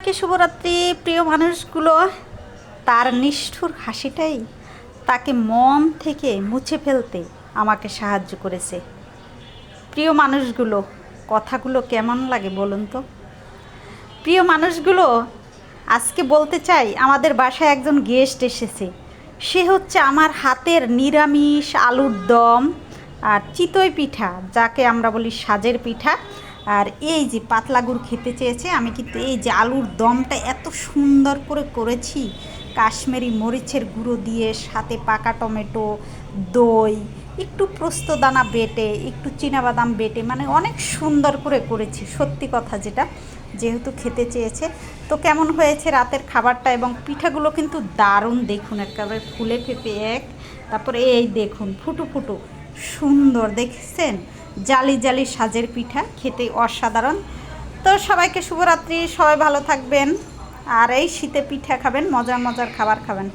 সবাইকে শুভরাত্রি। প্রিয় মানুষগুলো, তার নিষ্ঠুর হাসিটাই তাকে মন থেকে মুছে ফেলতে আমাকে সাহায্য করেছে। প্রিয় মানুষগুলো, কথাগুলো কেমন লাগে বলুন তো? প্রিয় মানুষগুলো, আজকে বলতে চাই আমাদের বাসায় একজন গেস্ট এসেছে। সে হচ্ছে আমার হাতের নিরামিষ আলুর দম আর চিতই পিঠা, যাকে আমরা বলি সাজের পিঠা। আর এই যে পাতলা গুড় খেতে চেয়েছে। আমি কিন্তু এই যে আলুর দমটা এত সুন্দর করে করেছি, কাশ্মীরি মরিচের গুঁড়ো দিয়ে, সাথে পাকা টমেটো, দই, একটু পোস্তদানা বেটে, একটু চীনাবাদাম বেটে, মানে অনেক সুন্দর করে করেছি। সত্যি কথা যেটা, যেহেতু খেতে চেয়েছে। তো কেমন হয়েছে রাতের খাবারটা? এবং পিঠাগুলো কিন্তু দারুণ, দেখুন একেবারে ফুলে ফেপে এক। তারপরে এই দেখুন ফুটু ফুটু সুন্দর, দেখছেন? জালি জালি সাজের পিঠা, খেতে অসাধারণ। তো সবাইকে শুভরাত্রি, সবাই ভালো থাকবেন। আর এই শীতে পিঠা খাবেন, মজার মজার খাবার খাবেন।